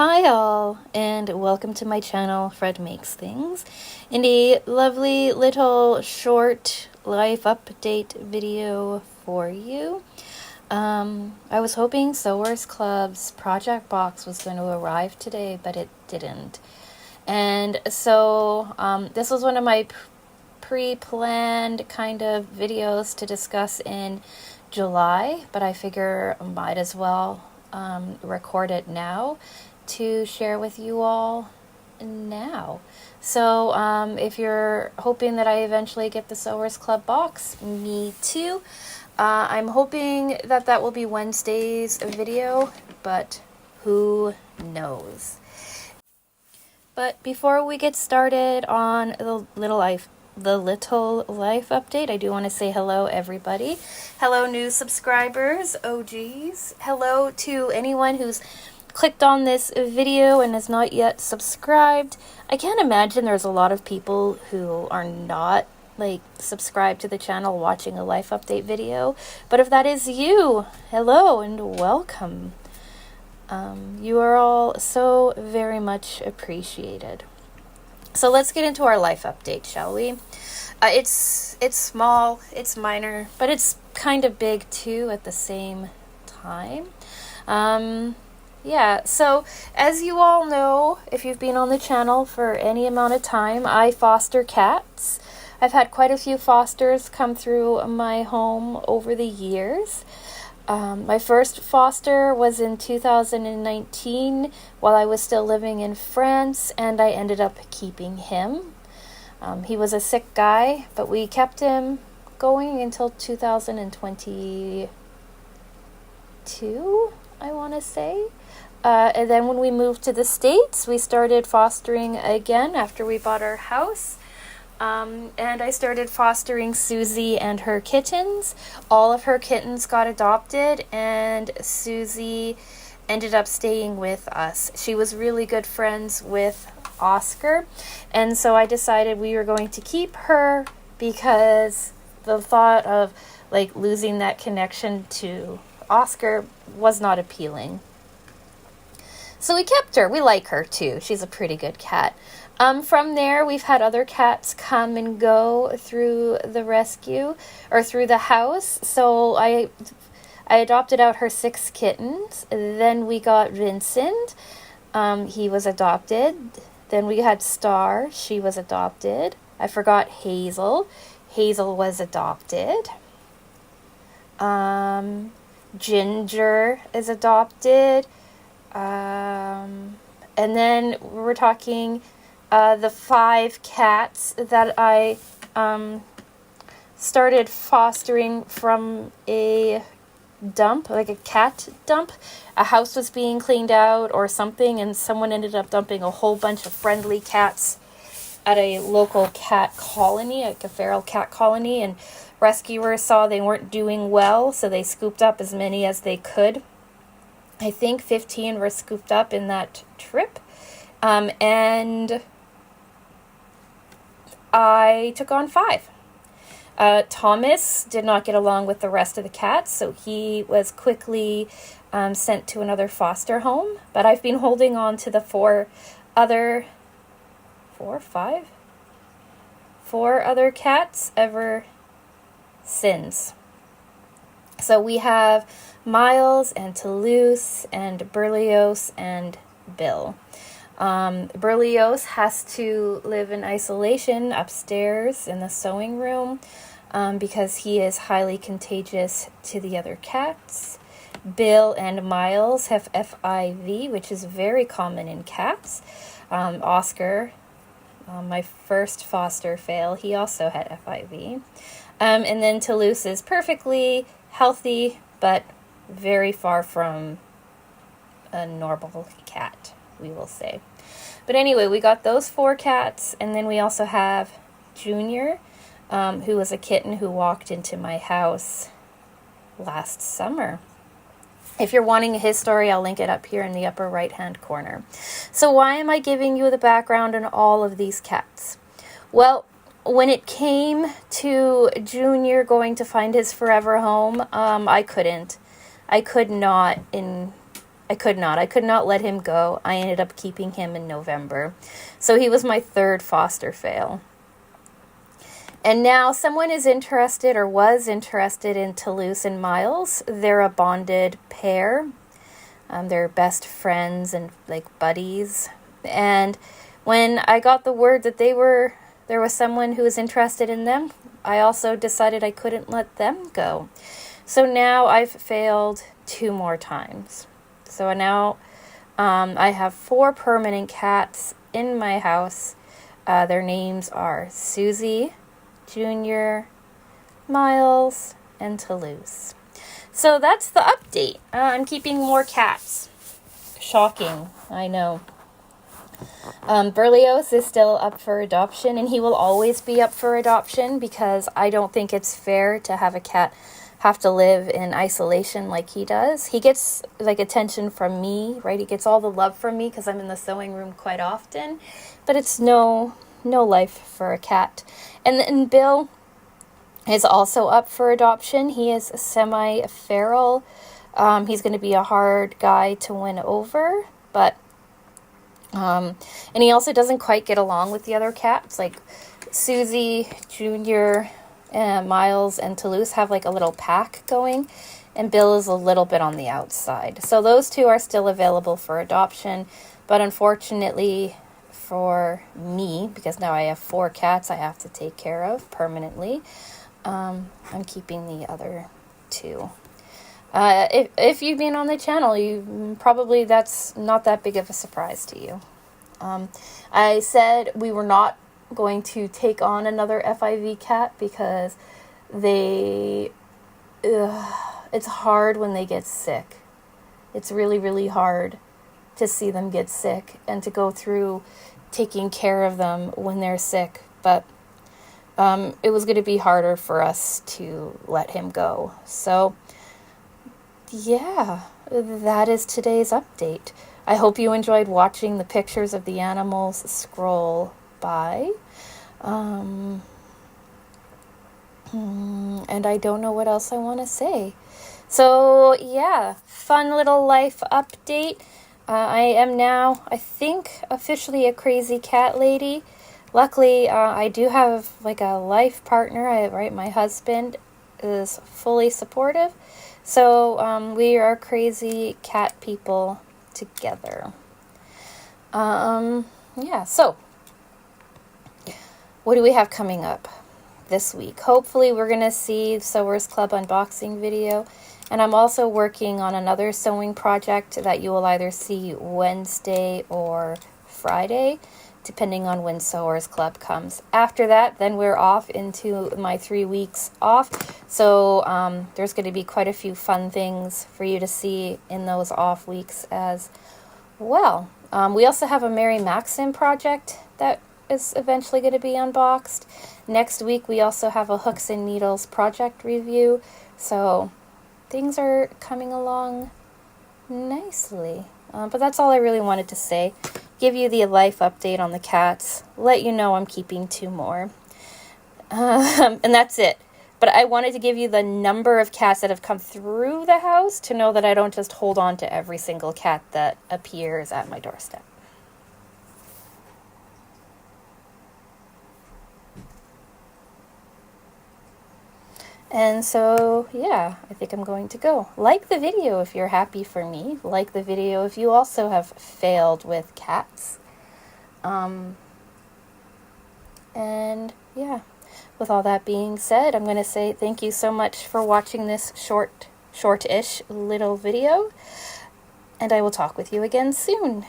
Hi all, and welcome to my channel, Fred Makes Things, and a lovely little short life update video for you. I was hoping Sewers Club's project box was going to arrive today, but it didn't. And so this was one of my pre-planned kind of videos to discuss in July, but I figure I might as well record it now to share with you all now. So if you're hoping that I eventually get the Sewers Club box, me too. I'm hoping that that will be Wednesday's video, but who knows. But before we get started on the little life update, I do want to say hello everybody. Hello new subscribers, OGs. Hello to anyone who's clicked on this video and is not yet subscribed. I can't imagine there's a lot of people who are not subscribed to the channel watching a life update video, but if that is you, hello and welcome. You are all so very much appreciated. So let's get into our life update, shall we? It's small, it's minor, but it's kind of big too at the same time. Yeah, so as you all know, if you've been on the channel for any amount of time, I foster cats. I've had quite a few fosters come through my home over the years. My first foster was in 2019 while I was still living in France, and I ended up keeping him. He was a sick guy, but we kept him going until 2022, I want to say. And then when we moved to the States, we started fostering again after we bought our house. And I started fostering Susie and her kittens. All of her kittens got adopted, and Susie ended up staying with us. She was really good friends with Oscar, and so I decided we were going to keep her because the thought of losing that connection to Oscar was not appealing. So we kept her. We like her too. She's a pretty good cat. From there, we've had other cats come and go through the rescue or through the house. So I adopted out her 6 kittens. Then we got Vincent. He was adopted. Then we had Star. She was adopted. I forgot Hazel. Hazel was adopted. Ginger is adopted. And then we're talking the 5 cats that I started fostering from a dump, like a cat dump. A house was being cleaned out or something, and someone ended up dumping a whole bunch of friendly cats at a local cat colony, like a feral cat colony, and rescuers saw they weren't doing well, so they scooped up as many as they could. I think 15 were scooped up in that trip. And I took on 5. Thomas did not get along with the rest of the cats, so he was quickly sent to another foster home. But I've been holding on to the 4 other cats ever since. So we have Miles and Toulouse and Berlioz and Bill. Berlioz has to live in isolation upstairs in the sewing room because he is highly contagious to the other cats. Bill and Miles have FIV, which is very common in cats. Oscar, my first foster fail, he also had FIV. And then Toulouse is perfectly healthy, but very far from a normal cat, we will say. But anyway, we got those 4 cats, and then we also have Junior, who was a kitten who walked into my house last summer. If you're wanting his story, I'll link it up here in the upper right-hand corner. So why am I giving you the background on all of these cats? Well, when it came to Junior going to find his forever home, I could not I could not. I could not let him go. I ended up keeping him in November. So he was my third foster fail. And now someone is interested or was interested in Toulouse and Miles. They're a bonded pair. They're best friends and like buddies. And when I got the word that there was someone who was interested in them, I also decided I couldn't let them go. So now I've failed 2 more times. So now I have 4 permanent cats in my house. Their names are Susie, Junior, Miles, and Toulouse. So that's the update. I'm keeping more cats. Shocking, I know. Berlioz is still up for adoption, and he will always be up for adoption because I don't think it's fair to have a cat have to live in isolation like he does. He gets like attention from me, right? He gets all the love from me because I'm in the sewing room quite often, but it's no life for a cat. And Bill is also up for adoption. He is semi-feral. He's going to be a hard guy to win over, but and he also doesn't quite get along with the other cats. Like Susie, Junior, Miles, and Toulouse have like a little pack going, and Bill is a little bit on the outside. So those 2 are still available for adoption, but unfortunately for me, because now I have 4 cats I have to take care of permanently, I'm keeping the other 2. If you've been on the channel, you probably, that's not that big of a surprise to you. I said we were not going to take on another FIV cat because it's hard when they get sick. It's really, really hard to see them get sick and to go through taking care of them when they're sick. But it was going to be harder for us to let him go. So yeah, that is today's update. I hope you enjoyed watching the pictures of the animals scroll by. And I don't know what else I want to say. So yeah, fun little life update. I am now, I think, officially a crazy cat lady. Luckily, I do have like a life partner. My husband is fully supportive. So we are crazy cat people together. Yeah, so what do we have coming up this week? Hopefully we're going to see Sewers Club unboxing video. And I'm also working on another sewing project that you will either see Wednesday or Friday, depending on when Sewers Club comes. After that, then we're off into my 3 weeks off. So there's going to be quite a few fun things for you to see in those off weeks as well. We also have a Mary Maxim project that is eventually going to be unboxed. Next week, we also have a Hooks and Needles project review. So things are coming along nicely. But that's all I really wanted to say. Give you the life update on the cats. Let you know I'm keeping 2 more. And that's it. But I wanted to give you the number of cats that have come through the house to know that I don't just hold on to every single cat that appears at my doorstep. And so, yeah, I think I'm going to go. Like the video if you're happy for me. Like the video if you also have failed with cats. And, yeah, with all that being said, I'm going to say thank you so much for watching this short-ish little video. And I will talk with you again soon.